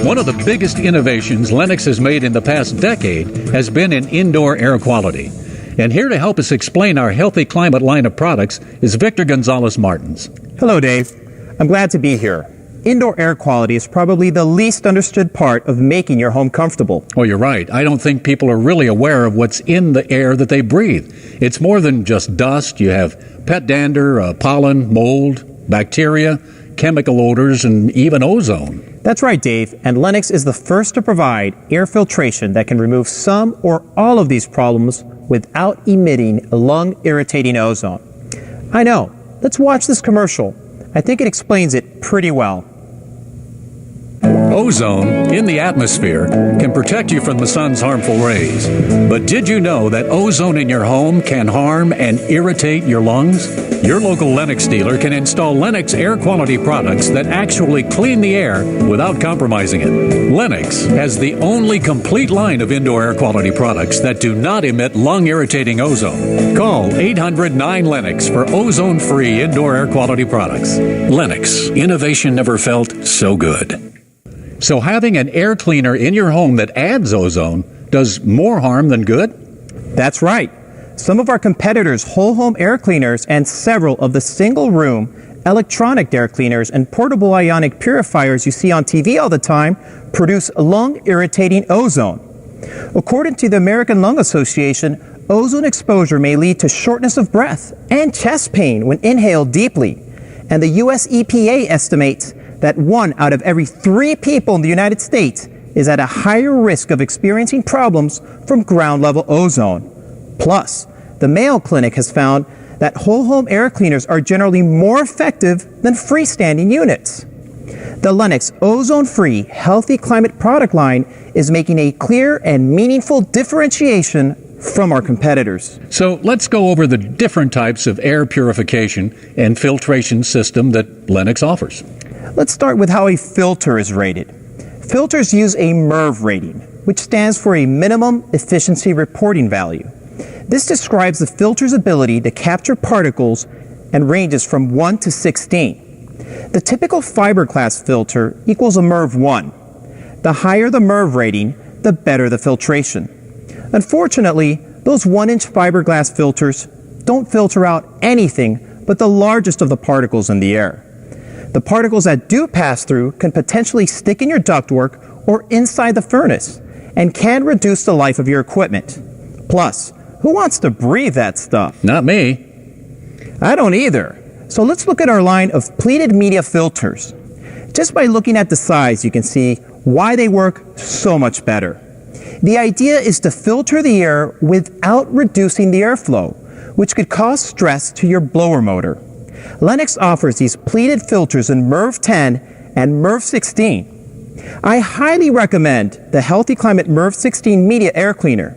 One of the biggest innovations Lennox has made in the past decade has been in indoor air quality. And here to help us explain our Healthy Climate line of products is Victor Gonzalez-Martins. Hello, Dave. I'm glad to be here. Indoor air quality is probably the least understood part of making your home comfortable. Oh, you're right. I don't think people are really aware of what's in the air that they breathe. It's more than just dust. You have pet dander, pollen, mold, bacteria, chemical odors, and even ozone. That's right, Dave. And Lennox is the first to provide air filtration that can remove some or all of these problems without emitting lung-irritating ozone. I know. Let's watch this commercial. I think it explains it pretty well. Ozone in the atmosphere can protect you from the sun's harmful rays. But did you know that ozone in your home can harm and irritate your lungs? Your local Lennox dealer can install Lennox air quality products that actually clean the air without compromising it. Lennox has the only complete line of indoor air quality products that do not emit lung-irritating ozone. Call 800-9-LENNOX for ozone-free indoor air quality products. Lennox, innovation never felt so good. So having an air cleaner in your home that adds ozone does more harm than good? That's right. Some of our competitors' whole home air cleaners and several of the single room electronic air cleaners and portable ionic purifiers you see on TV all the time produce lung irritating ozone. According to the American Lung Association, ozone exposure may lead to shortness of breath and chest pain when inhaled deeply. And the U.S. EPA estimates that 1 out of every 3 people in the United States is at a higher risk of experiencing problems from ground-level ozone. Plus, the Mayo Clinic has found that whole-home air cleaners are generally more effective than freestanding units. The Lennox ozone-free Healthy Climate product line is making a clear and meaningful differentiation from our competitors. So let's go over the different types of air purification and filtration system that Lennox offers. Let's start with how a filter is rated. Filters use a MERV rating, which stands for a Minimum Efficiency Reporting Value. This describes the filter's ability to capture particles and ranges from 1 to 16. The typical fiberglass filter equals a MERV 1. The higher the MERV rating, the better the filtration. Unfortunately, those 1-inch fiberglass filters don't filter out anything but the largest of the particles in the air. The particles that do pass through can potentially stick in your ductwork or inside the furnace and can reduce the life of your equipment. Plus, who wants to breathe that stuff? Not me. I don't either. So let's look at our line of pleated media filters. Just by looking at the size, you can see why they work so much better. The idea is to filter the air without reducing the airflow, which could cause stress to your blower motor. Lennox offers these pleated filters in MERV 10 and MERV 16. I highly recommend the Healthy Climate MERV 16 Media Air Cleaner.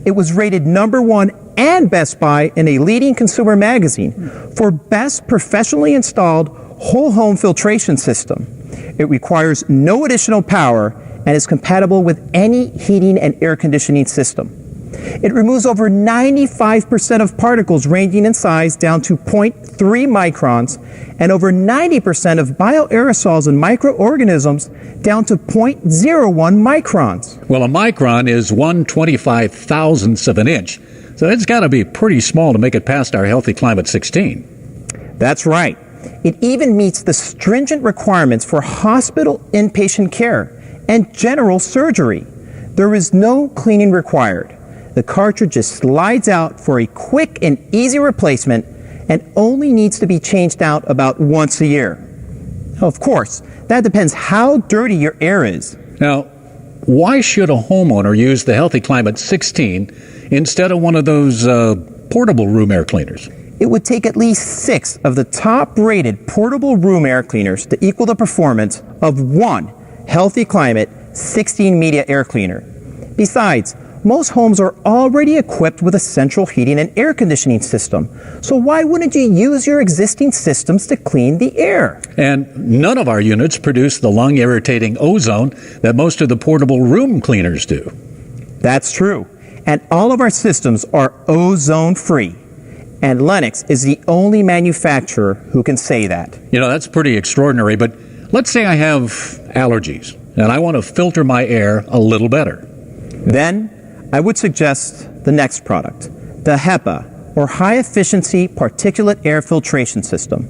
It was rated #1 and Best Buy in a leading consumer magazine for best professionally installed whole home filtration system. It requires no additional power and is compatible with any heating and air conditioning system. It removes over 95% of particles ranging in size down to 0.3 microns and over 90% of bioaerosols and microorganisms down to 0.01 microns. Well, a micron is 1/25,000th of an inch, so it's got to be pretty small to make it past our Healthy Climate 16. That's right. It even meets the stringent requirements for hospital inpatient care and general surgery. There is no cleaning required. The cartridge just slides out for a quick and easy replacement and only needs to be changed out about once a year. Of course, that depends how dirty your air is. Now, why should a homeowner use the Healthy Climate 16 instead of one of those portable room air cleaners? It would take at least 6 of the top-rated portable room air cleaners to equal the performance of one Healthy Climate 16 Media Air Cleaner. Besides, most homes are already equipped with a central heating and air conditioning system. So why wouldn't you use your existing systems to clean the air? And none of our units produce the lung-irritating ozone that most of the portable room cleaners do. That's true. And all of our systems are ozone-free. And Lennox is the only manufacturer who can say that. You know, that's pretty extraordinary, but Let's say I have allergies and I want to filter my air a little better. Then I would suggest the next product, the HEPA, or High Efficiency Particulate Air Filtration System.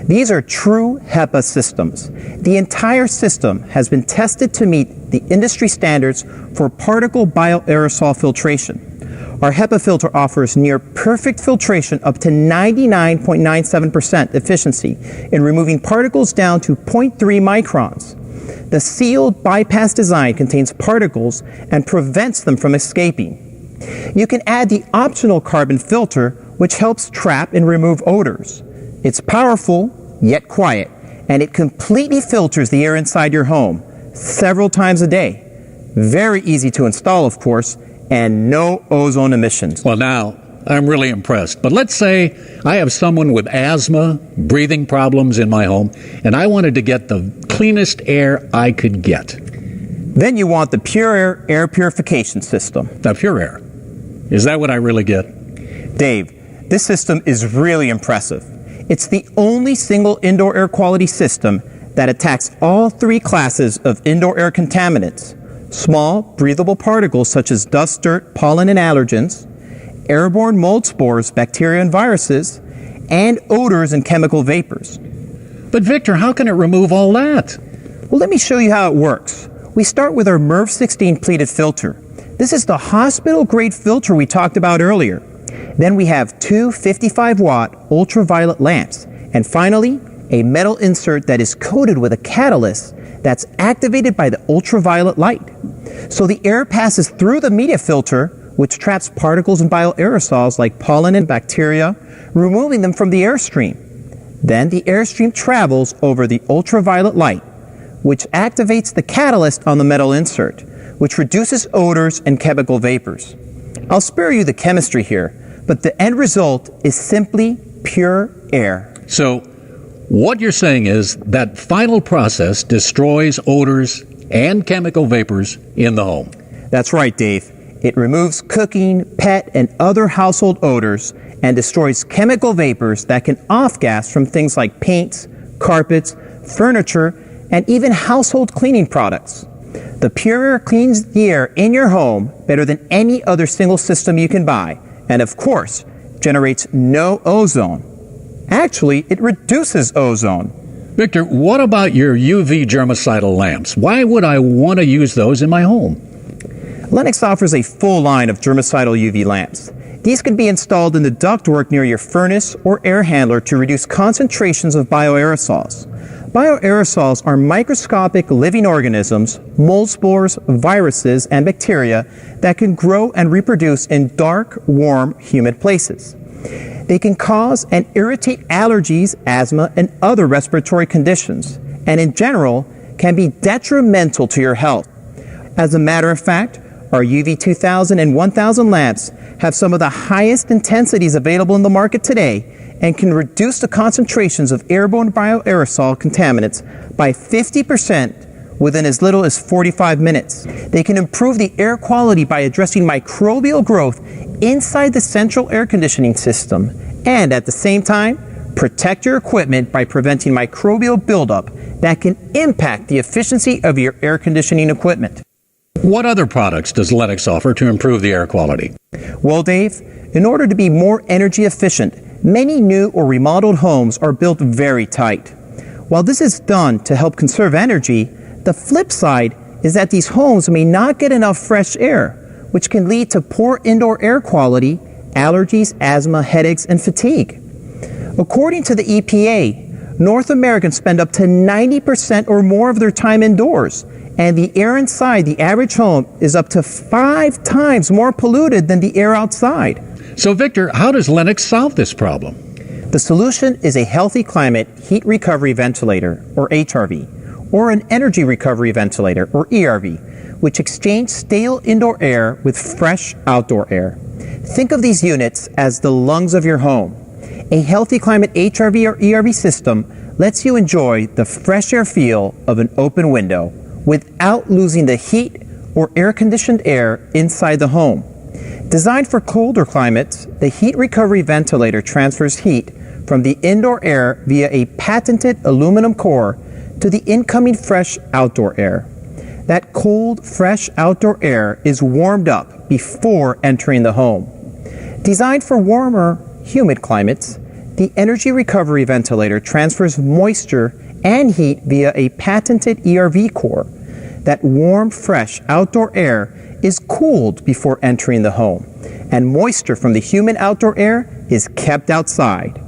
These are true HEPA systems. The entire system has been tested to meet the industry standards for particle bioaerosol filtration. Our HEPA filter offers near perfect filtration up to 99.97% efficiency in removing particles down to 0.3 microns. The sealed bypass design contains particles and prevents them from escaping. You can add the optional carbon filter, which helps trap and remove odors. It's powerful, yet quiet, and it completely filters the air inside your home several times a day. Very easy to install, of course, and no ozone emissions. Well, now, I'm really impressed. But let's say I have someone with asthma, breathing problems in my home, and I wanted to get the cleanest air I could get. Then you want the Pure Air purification system. The Pure Air. Is that what I really get? Dave, this system is really impressive. It's the only single indoor air quality system that attacks all three classes of indoor air contaminants: small, breathable particles such as dust, dirt, pollen, and allergens, airborne mold spores, bacteria, and viruses, and odors and chemical vapors. But Victor, how can it remove all that? Well, let me show you how it works. We start with our MERV 16 pleated filter. This is the hospital-grade filter we talked about earlier. Then we have two 55-watt ultraviolet lamps. And finally, a metal insert that is coated with a catalyst that's activated by the ultraviolet light. So the air passes through the media filter, which traps particles and bioaerosols like pollen and bacteria, removing them from the airstream. Then the airstream travels over the ultraviolet light, which activates the catalyst on the metal insert, which reduces odors and chemical vapors. I'll spare you the chemistry here, but the end result is simply pure air. So, what you're saying is that final process destroys odors and chemical vapors in the home. That's right, Dave. It removes cooking, pet, and other household odors and destroys chemical vapors that can off-gas from things like paints, carpets, furniture, and even household cleaning products. The Pure Air cleans the air in your home better than any other single system you can buy, and of course, generates no ozone. Actually, it reduces ozone. Victor, what about your UV germicidal lamps? Why would I want to use those in my home? Lennox offers a full line of germicidal UV lamps. These can be installed in the ductwork near your furnace or air handler to reduce concentrations of bioaerosols. Bioaerosols are microscopic living organisms, mold spores, viruses, and bacteria that can grow and reproduce in dark, warm, humid places. They can cause and irritate allergies, asthma, and other respiratory conditions, and in general, can be detrimental to your health. As a matter of fact, our UV 2000 and 1000 lamps have some of the highest intensities available in the market today and can reduce the concentrations of airborne bioaerosol contaminants by 50% within as little as 45 minutes. They can improve the air quality by addressing microbial growth inside the central air conditioning system, and at the same time, protect your equipment by preventing microbial buildup that can impact the efficiency of your air conditioning equipment. What other products does Lennox offer to improve the air quality? Well, Dave, in order to be more energy efficient, many new or remodeled homes are built very tight. While this is done to help conserve energy, the flip side is that these homes may not get enough fresh air, which can lead to poor indoor air quality, allergies, asthma, headaches, and fatigue. According to the EPA, North Americans spend up to 90% or more of their time indoors, and the air inside the average home is up to 5 times more polluted than the air outside. So, Victor, how does Lennox solve this problem? The solution is a healthy climate heat recovery ventilator, or HRV, or an energy recovery ventilator, or ERV, which exchange stale indoor air with fresh outdoor air. Think of these units as the lungs of your home. A healthy climate HRV or ERV system lets you enjoy the fresh air feel of an open window without losing the heat or air-conditioned air inside the home. Designed for colder climates, the heat recovery ventilator transfers heat from the indoor air via a patented aluminum core to the incoming fresh outdoor air. That cold, fresh outdoor air is warmed up before entering the home. Designed for warmer, humid climates, the energy recovery ventilator transfers moisture and heat via a patented ERV core. That warm, fresh outdoor air is cooled before entering the home, and moisture from the humid outdoor air is kept outside.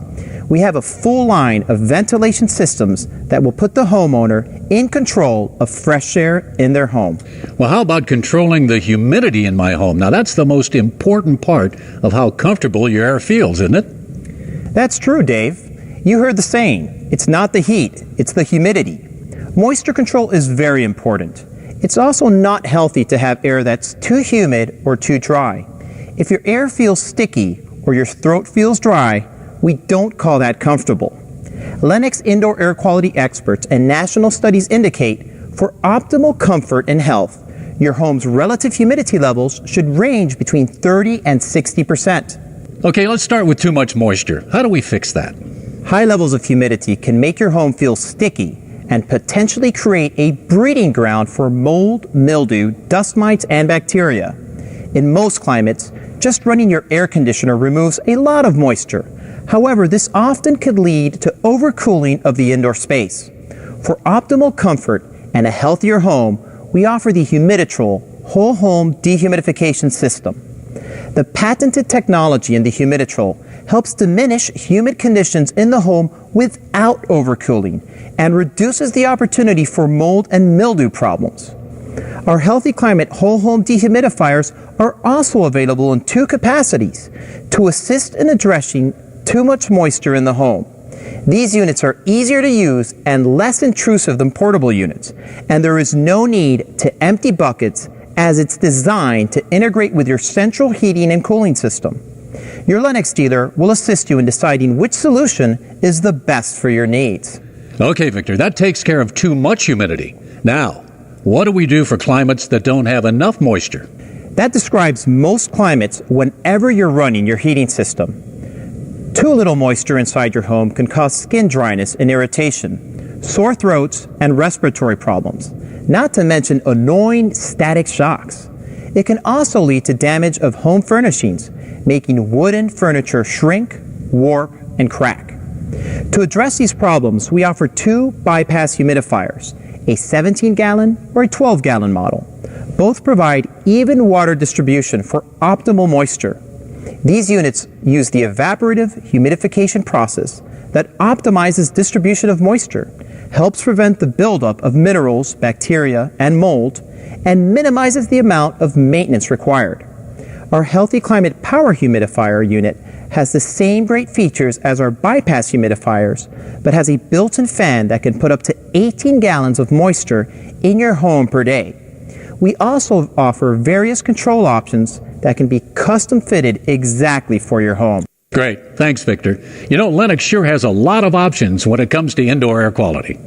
We have a full line of ventilation systems that will put the homeowner in control of fresh air in their home. Well, how about controlling the humidity in my home? Now, that's the most important part of how comfortable your air feels, isn't it? That's true, Dave. You heard the saying, it's not the heat, it's the humidity. Moisture control is very important. It's also not healthy to have air that's too humid or too dry. If your air feels sticky or your throat feels dry, we don't call that comfortable. Lennox indoor air quality experts and national studies indicate for optimal comfort and health, your home's relative humidity levels should range between 30 and 60%. Okay, let's start with too much moisture. How do we fix that? High levels of humidity can make your home feel sticky and potentially create a breeding ground for mold, mildew, dust mites, and bacteria. In most climates, just running your air conditioner removes a lot of moisture. However, this often could lead to overcooling of the indoor space. For optimal comfort and a healthier home, we offer the Humiditrol Whole Home Dehumidification System. The patented technology in the Humiditrol helps diminish humid conditions in the home without overcooling and reduces the opportunity for mold and mildew problems. Our Healthy Climate Whole Home Dehumidifiers are also available in 2 capacities to assist in addressing too much moisture in the home. These units are easier to use and less intrusive than portable units, and there is no need to empty buckets as it's designed to integrate with your central heating and cooling system. Your Lennox dealer will assist you in deciding which solution is the best for your needs. Okay, Victor, that takes care of too much humidity. Now, what do we do for climates that don't have enough moisture? That describes most climates whenever you're running your heating system. Too little moisture inside your home can cause skin dryness and irritation, sore throats, and respiratory problems, not to mention annoying static shocks. It can also lead to damage of home furnishings, making wooden furniture shrink, warp, and crack. To address these problems, we offer 2 bypass humidifiers, a 17-gallon or a 12-gallon model. Both provide even water distribution for optimal moisture. These units use the evaporative humidification process that optimizes distribution of moisture, helps prevent the buildup of minerals, bacteria, and mold, and minimizes the amount of maintenance required. Our Healthy Climate Power Humidifier unit has the same great features as our bypass humidifiers, but has a built-in fan that can put up to 18 gallons of moisture in your home per day. We also offer various control options that can be custom fitted exactly for your home. Great. Thanks, Victor. You know, Lennox sure has a lot of options when it comes to indoor air quality.